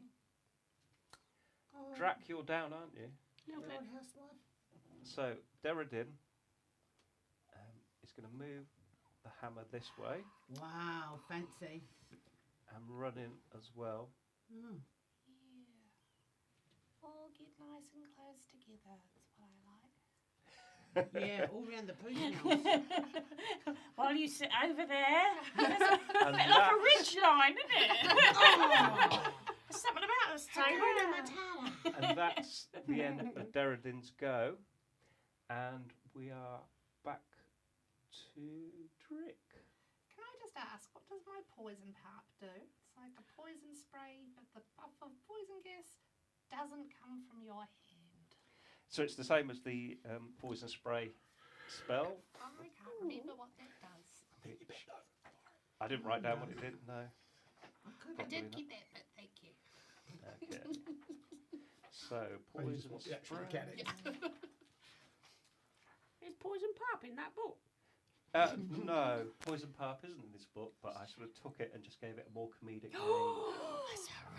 Oh, Drac, you're down, aren't you? Little good bit. old housewife. So Derridin is going to move the hammer this way Wow, fancy. and run in as well. Mm. Yeah. All get nice and close together. That's what I like. Yeah, all round the pooch house. While you sit over there, there's a And bit like a that's- ridge line, isn't it? Oh, There's something about this Hakuna table. Matata. And that's the end of Derridin's go. And we are back to Drick. Can I just ask, what does my poison pap do? It's like a poison spray, but the puff of poison gas doesn't come from your hand. So it's the same as the poison spray spell. I can't remember what that does. I didn't write down what it did, no. I could I Probably did not. get that, but thank you. Okay. So, Oh, you just poison want the actual spray. mechanics. Is poison pap in that book? No, poison pap isn't in this book, but I sort of took it and just gave it a more comedic name.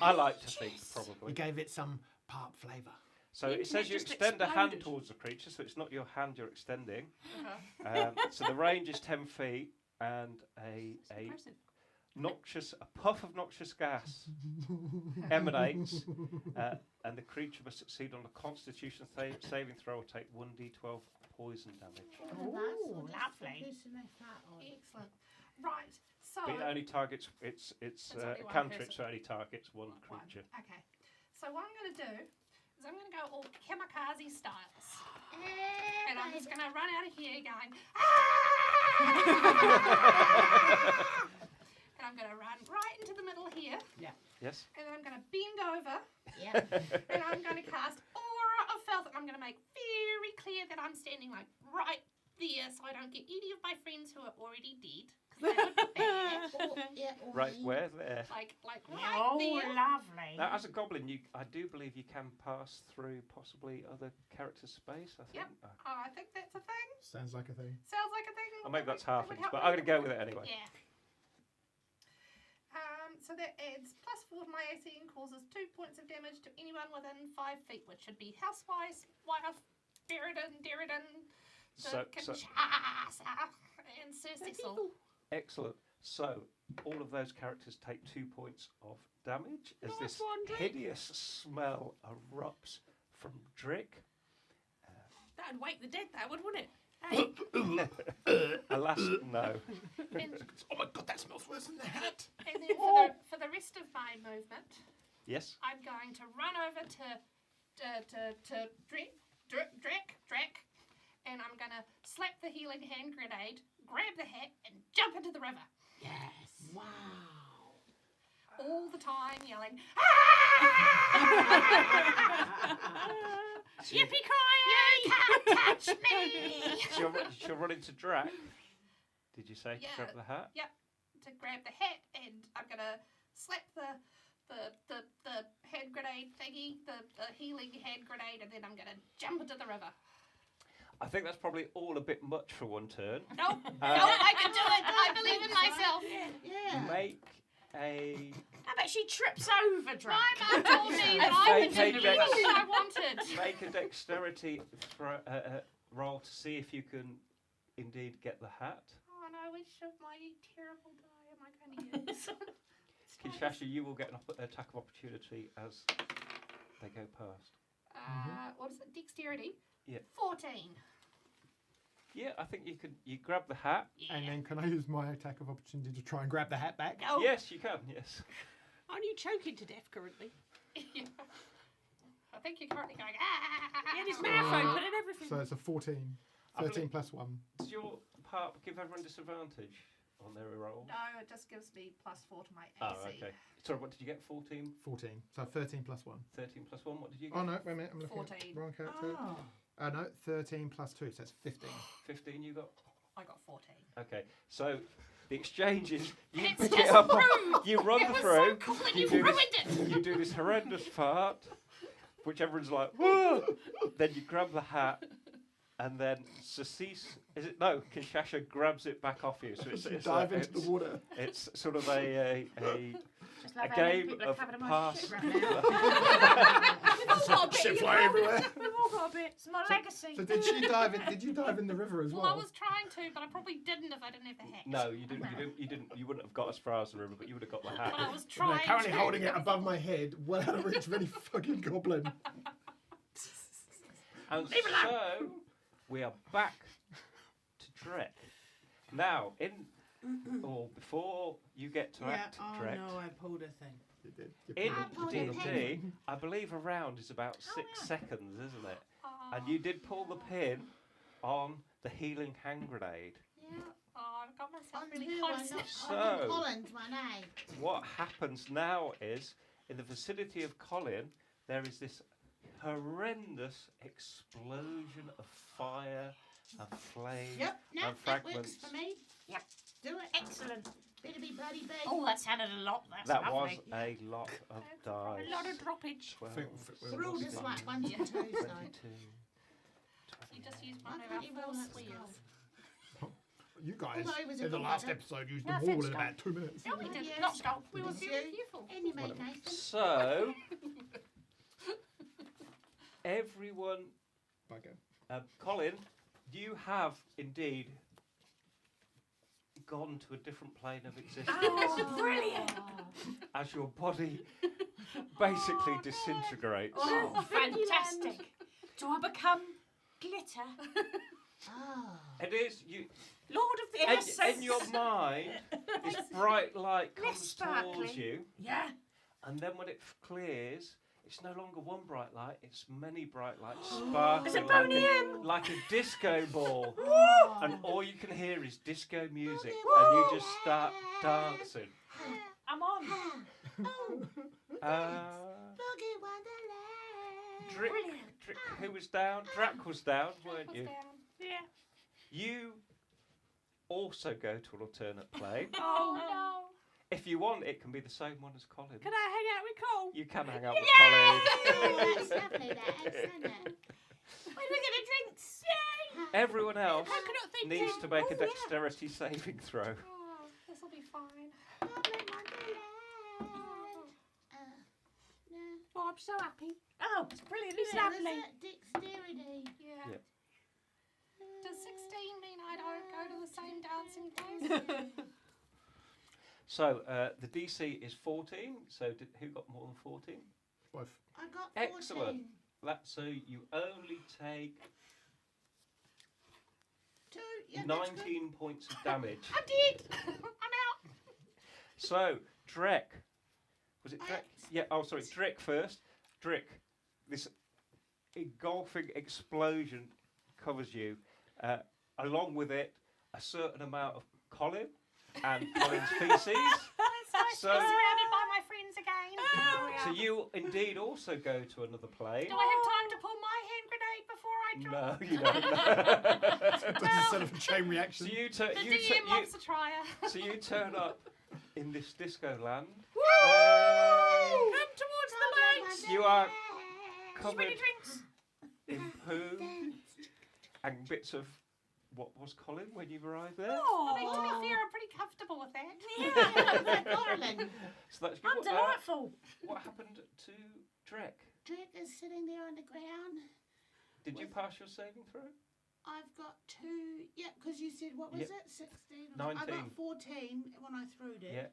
I like to think, You probably. gave it some parp flavour. So it says you just extend a hand exploded. towards the creature, so it's not your hand you're extending. Uh-huh. So the range is 10 feet, and a Impressive. a puff of noxious gas emanates, and the creature must succeed on a Constitution saving throw or take 1d12 poison damage. Ooh, lovely. Excellent. Right, so... But it only targets it's It's only one cantrip, person. so it only targets one One. creature. Okay. So what I'm going to do is I'm going to go all kamikaze styles. And I'm just going to run out of here going, and I'm going to run right into the middle here. Yes. And then I'm going to bend over. Yeah. And I'm going to cast Aura of Filth. I'm going to make very clear that I'm standing like right there so I don't get any of my friends who are already dead. 'Cause that would be bad. Or Right, me. where there? Like right Oh, there. lovely. Now, as a goblin, I do believe you can pass through possibly other characters' space. I think. Yep. Oh, I think that's a thing. Sounds like a thing. Sounds like a thing. Or maybe that's That half would inch, help but me. I'm going to go with it anyway. Yeah. So that adds +4 to my AC and causes 2 points of damage to anyone within 5 feet, which should be Housewife, Wife, Derridin, So- Kinshasa, and Sir Cecil. Excellent. So, all of those characters take 2 points of damage as Nice this one, Drick. hideous smell erupts from Drick. That'd wake the dead, that would, wouldn't it? Hey. Alas, no. And, Oh my god, that smells worse than the hat. and then for the rest of my movement, Yes? I'm going to run over to Drek, and I'm going to slap the healing hand grenade, grab the hat, and jump into the river. Yes. Wow. All the time yelling, Yippee-ki-yay! "You can't touch me!" She'll run into Drac. Did you say to Yeah. grab the hat? To grab the hat, and I'm going to slap the hand grenade thingy, the healing hand grenade, and then I'm going to jump into the river. I think that's probably all a bit much for one turn. Nope, I can do it. I believe in myself. Yeah. Make a I bet she trips over My Drac. mum told me that I could Make do a anything I wanted. make a dexterity roll to see if you can indeed get the hat. Oh no, which of my terrible die am I going to use? Kinshasa, you will get an attack of opportunity as they go past. What is it? Dexterity? Yeah. 14. Yeah, I think you grab the hat. And then can I use my attack of opportunity to try and grab the hat back? No. Yes, you can, yes. Aren't you choking to death currently? I think you're currently going, Yeah, this mouth open and everything. So it's a 14. I 13 believe- plus 1. Does your part give everyone disadvantage on their roll? No, it just gives me +4 to my AC. Oh, okay. Sorry, what did you get? 14? 14. So 13 plus 1. 13 plus 1, what did you get? Oh no, wait a minute. I'm looking 14. at the wrong character. Oh. No, 13 plus 2, so it's 15. 15 you got? I got 14. Okay, so the exchange is you It's pick just it up, rude. you run It was through, so cool and you do ruined this, it. you do this horrendous part, which everyone's like, whoa! Then you grab the hat, and then Sasis, is it? No, Kinshasa grabs it back off you. So it's, You it's dive like- into the water. It's sort of a Just a love how many game people are of covered in my pass. shit right now. We've all got a bit. Shit you've fly all- everywhere. We've all got a bit. It's my legacy. So did she dive in? Did you dive in the river as well? Well, I was trying to, but I probably didn't if I didn't have the hat. No, you didn't. You wouldn't have got as far as the river, but you would have got the hat. But I was No, trying currently to. holding it above my head, well out of reach of any fucking goblin. And so we are back to Drek. Now, before you get to Yeah. act Oh Drek, no, I pulled a thing. You did. You in pulled it. You pulled it. D&D, I believe a round is about 6 yeah. seconds, isn't it? Oh, And you did pull the pin on the healing hand grenade. Yeah. Oh, I've got myself On really who? close. On So- Collins, my name. What happens now is, in the vicinity of Colin, there is this horrendous explosion of fire and flame Yep. No, and that works fragments. for me. Yep. Do it. Excellent. Better be bloody big. Oh, that sounded a lot. That's That was lovely. a lot of dice. A lot of droppage. 12, They're all just like 1s and 2s, 22, though. You just used Why one of can't our you four roll that squeals. skull? You guys, Although it was a in the good last one. episode, used No, them all thanks, in John. about 2 minutes. No, we did Yes. not skull. We were Did very you? careful. And you made Nathan. So, everyone, Bugger. Colin, you have indeed gone to a different plane of existence Oh, brilliant. as your body basically disintegrates. Oh, fantastic. Do I become glitter? Oh. It is you. Lord of the In, Innocence. in your mind, this bright light Less comes sparkly. towards you, Yeah. and then when it clears, it's no longer one bright light, it's many bright lights sparkling It's a like Boney M. like a disco ball. Oh. And all you can hear is disco music, and you just start dancing. I'm on. Oh, Boogie Wonderland. Drick, who was down? Drac was down, weren't Was you? down. Yeah. You also go to an alternate plane. Oh no. If you want, it can be the same one as Colin. Can I hang out with Cole? You can hang out with Oh, Colin. that's lovely, that, isn't it? When we get a drinks? Everyone else Coconut thing needs too. to make a Oh, yeah. dexterity saving throw. Oh, this will be fine. Boogie Wonderland. No. Oh, I'm so happy. Oh, it's brilliant, It's isn't it? lovely. Is it dexterity? Yeah. Yep. Does 16 mean I don't go to the same dancing place? So the DC is 14. So who got more than 14? Both. I got 14. Excellent. So you only take 2. Yeah, that's good. 19 points of damage. I did. I'm out. So Drek, was it Drek? Ex- Yeah. Oh, sorry, Drek first. Drek, this engulfing explosion covers you. Along with it, a certain amount of Colin and Colin's feces. It's nice So- to be surrounded by my friends again. So you indeed also go to another plane. Do I have time to pull my hand grenade before I drop? No, you don't. That's a sort of a chain So reaction. you turn. The DM loves to try her. So you turn up in this disco land. Come towards the lights. You are Many covered drinks. in poo and bits of what was Colin when you arrived there. I mean, to be fair, I'm pretty comfortable with that. Yeah, darling. So that's good. I'm delightful. What happened to Drek? Drake is sitting there on the ground. Did you pass your saving throw? I've got 2. Yeah, because you said, what was Yep. it? 16? I 19. got 14 when I threw it. Yeah.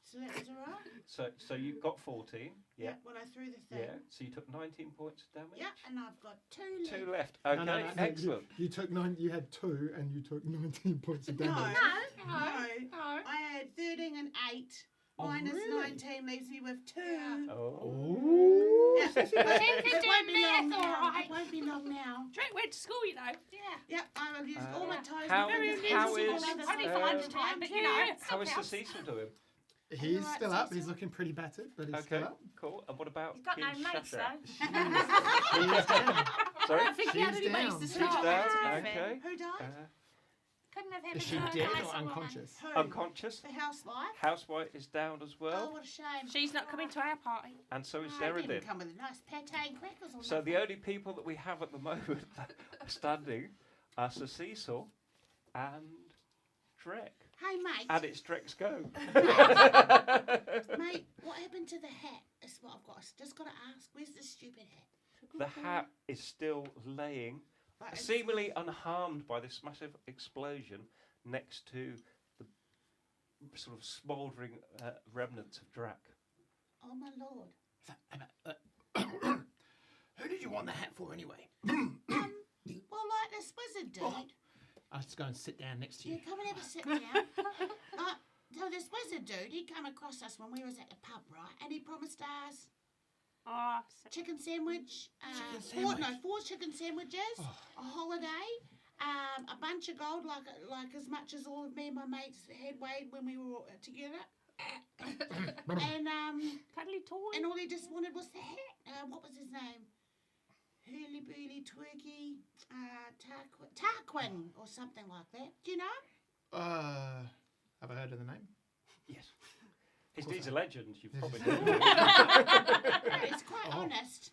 So that was all right? So you got 14. Yeah. When I threw the thing. Yeah. So you took 19 points of damage. Yeah, and I've got 2 left. 2 left. Okay. No, Excellent. You took 9. You had 2, and you took 19 points of No, damage. no. I had 13 and 8. Oh, Minus really? 19 leaves me with 2. Oh. Yeah, but She can it do won't be long math, now. all right. It won't be long now. Drake went to school, you know. Yeah. Yep, I will use all my toes. how my fingers, is- how every single is, one of Only them. for lunchtime, but you know, it still How is the counts. Cecil doing? He's Alright, still up. Cecil. He's looking pretty battered, but he's Okay. still up. Cool. And what about He's got no King mates, Shasha? though. She's down. Sorry. I don't think he had She's any mates down. to She's start down, with, to be okay. fair. Who died? Couldn't have had Is a she good dead nice or woman. unconscious? Who? Unconscious. The housewife? Housewife is down as Oh, well, what a shame. She's not coming to our party. and so is I didn't Derridin. come with a nice pate and crackers or So nothing. the only people that we have at the moment standing are Sir Cecil and Drek. Hey, mate. And it's Drek's go. Mate, what happened to the hat? That's what I've got. Just got to ask. Where's the stupid hat? The hat is still laying, Like, it's- seemingly unharmed by this massive explosion, next to the sort of smouldering remnants of Drak. Oh, my lord. Who did you want the hat for anyway? Well, like this wizard dude. I'll just go and sit down next to You you. come and have a sit down. So this wizard dude, he came across us when we was at the pub, right? And he promised us Oh, chicken sandwich. Chicken Four sandwich? chicken sandwiches, a holiday, a bunch of gold, like as much as all of me and my mates had weighed when we were together. and cuddly toy. and all he just wanted was the hat. What was his name? Hurly Burly Twerky, Tarquin or something like that. Do you know? Have I heard of the name? Yes. His course deeds I- are legends, you've Yes. probably Yeah, he's quite Oh. honest.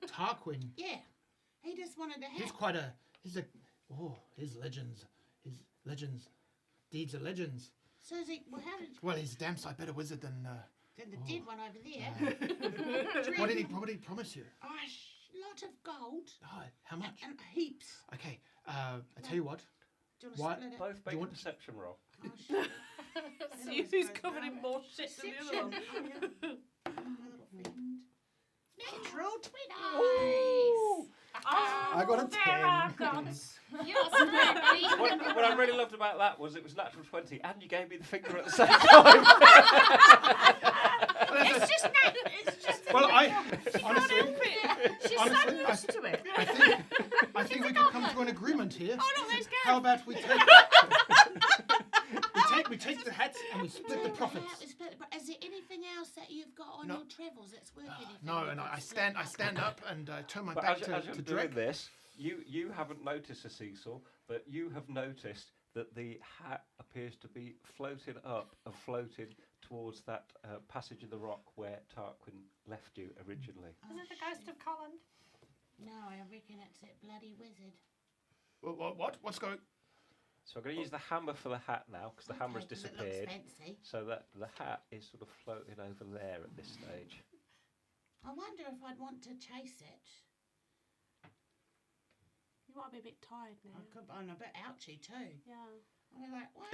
Tarquin. Yeah, he just wanted a hat. His legends. His legends. Deeds are legends. So is he? Well, how did Well, he's a damn sight better wizard than. the dead one over there? What did he promise you? Oh, lot of gold Oh, how much? and heaps. Okay, I tell you what. Do you want to What? split it? Both make You a want- perception roll. Oh, shit. See who's covered in more shit than the other one. Perception. Oh, yeah. My little friend. Natural 20. Oh, I got a there 10. are gods. You're smart, buddy. What I really loved about that was it was natural 20 and you gave me the finger at the same time. It's just Well, Honestly, She's honestly, so used to it. I think we could come to an agreement here. Oh, look, there's How Gav. about we take the hats and we split the profits? Is there anything else that you've got on No. your travels that's worth anything? No, you and could I split stand up and turn my But back as to you're doing Drake. this, you haven't noticed a Cecil, but you have noticed that the hat appears to be floating up and floating towards that passage in the rock where Tarquin left you originally. Is it the ghost of Colin? No, I reckon it's that bloody wizard. What? What's going? So I'm going to use the hammer for the hat now, because the hammer's Okay, 'cause it disappeared. looks fancy. So that the hat is sort of floating over there at this stage. I wonder if I'd want to chase it. You might be a bit tired now. I'm a bit ouchy too. Yeah. I'll be like, well,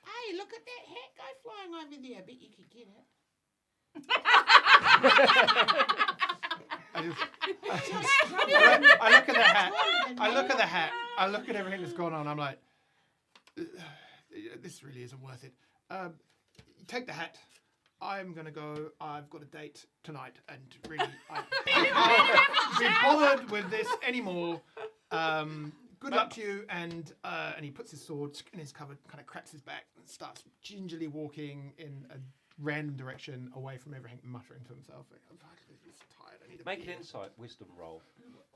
hey, look at that hat go flying over there. I bet you could get it. I look at the hat. I look at the hat. I look at everything that's gone on. I'm like, this really isn't worth it. Take the hat. I'm gonna go. I've got a date tonight, and really, I can't be bothered with this anymore. Good luck to you. And he puts his sword in his cover, kind of cracks his back, and starts gingerly walking in a random direction away from everything, muttering to himself. I'm tired. I need a Make an beer." insight wisdom roll.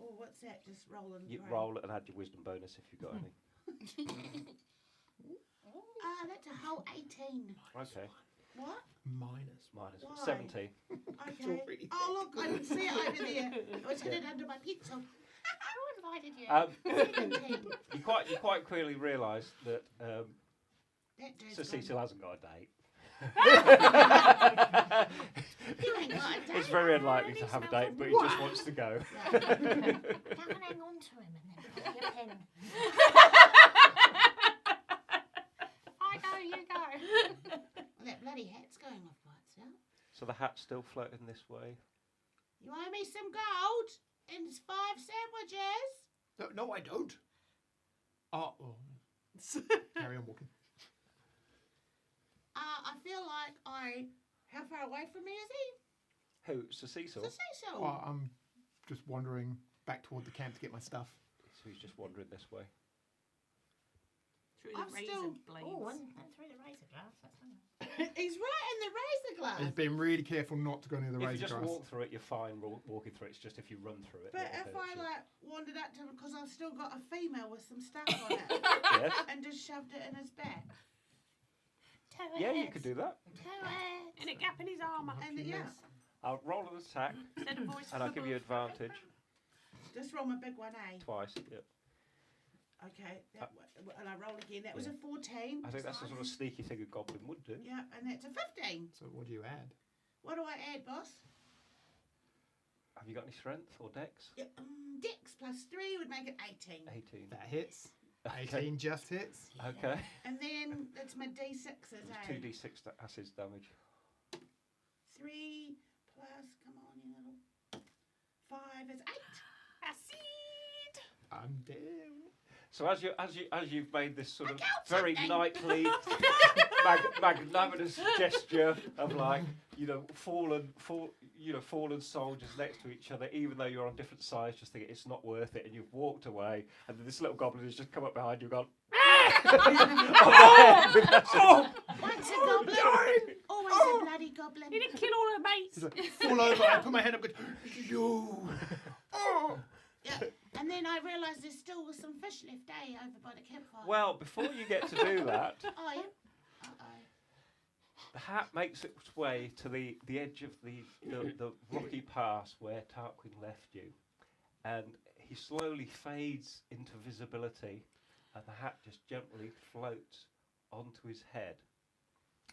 Oh, what's that? Just rolling. You roll and add your wisdom bonus if you've got any. That's a whole 18. Okay. What? Minus. Minus Why? 17. Okay. already Oh, look, I can see it over there. I was hidden under my pencil. Who invited you? 17. You quite clearly realise that That dude's Sir gone. Cecil hasn't got a date. You ain't got a date. It's very unlikely to have a date, but he just wants to go. Come and hang on to him and then put your pen. I go, you go. Well, that bloody hat's going off by itself. So the hat's still floating this way. You owe me some gold and 5 sandwiches. No, I don't. Carry on walking. I feel like how far away from me is he? Who? Sir Cecil? So Cecil. Oh, I'm just wandering back toward the camp to get my stuff. So he's just wandering this way. Through I'm the razor still- blades. Oh, and through the razor glass. That's nice. He's right in the razor glass. He's been really careful not to go near the If you razor just grass. walk through it, you're fine walking through it. It's just if you run through it. But that if hurts I you. wandered up to him because I've still got a female with some stuff on it Yes? and just shoved it in his back. Yeah, you could do that. In a gap in his armour. And yeah, I'll roll an attack Instead of voice and I'll from give you above. advantage just roll my big one, eh? twice. Yep. Okay, and I roll again. That was a 14. I think that's the sort of sneaky thing a goblin would do. Yeah, and that's a 15. So what do you add? What do I add, boss? Have you got any strength or dex? Yeah, Dex plus 3 would make it 18. 18. That hits. Okay. 18 just hits. Okay. And then it's my D6s, It's eh? 2d6 acid damage. 3 plus, come on, you little. 5 is 8. Acid! I'm dead. So as you've made this sort of Look out, very something. knightly, magnanimous gesture of like fallen soldiers next to each other, even though you're on different sides, just thinking it's not worth it, and you've walked away, and then this little goblin has just come up behind you and gone. Once a goblin, always a bloody goblin. He didn't kill all her mates. He's like, fall over. I put my hand up. Go, you. Yeah. And then I realised there still was some fish left, eh, over by the campfire. Well, before you get to do that, Oh, yeah. Uh-oh. the hat makes its way to the edge of the rocky pass where Tarquin left you, and he slowly fades into visibility, and the hat just gently floats onto his head.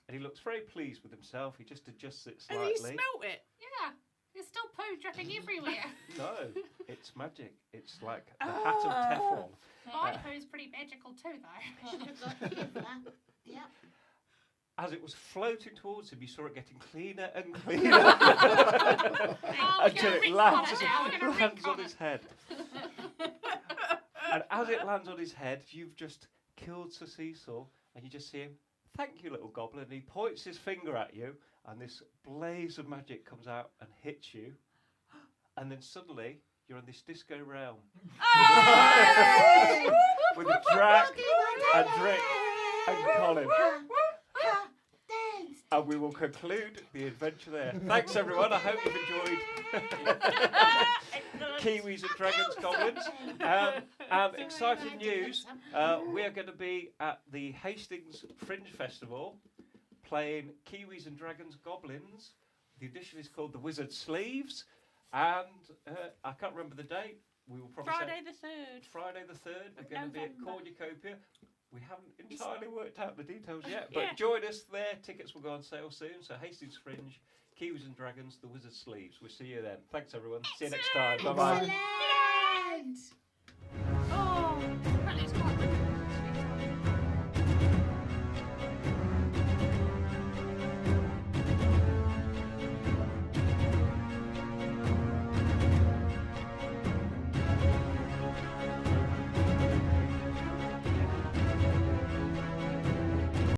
And he looks very pleased with himself. He just adjusts it And slightly. he smelt it. Yeah, there's still poo dripping everywhere. No, it's magic. It's like the hat of Teflon. My poo's pretty magical too, though. Should have got Kevlar. Yep. As it was floating towards him, you saw it getting cleaner and cleaner Oh, we're until gonna it rink on lands, it now. We're gonna lands rink on on his it. head. And as it lands on his head, you've just killed Sir Cecil, and you just see him. Thank you, little goblin. And he points his finger at you, and this blaze of magic comes out and hits you, and then suddenly you're in this disco realm with Drac and Drick and Colin. Dance. And we will conclude the adventure there. Thanks, everyone. I hope you've enjoyed Kiwis and Dragons, Goblinz. And exciting news, we are going to be at the Hastings Fringe Festival playing Kiwis and Dragons, Goblinz. The edition is called The Wizard Sleeves. And I can't remember the date. We will probably Friday say the 3rd. Friday the 3rd. We're going to be at November. Cornucopia. We haven't entirely worked out the details yet, but Yeah. join us there. Tickets will go on sale soon. So Hastings Fringe, Kiwis and Dragons, The Wizard Sleeves. We'll see you then. Thanks, everyone. See you next time. Bye-bye. Excellent.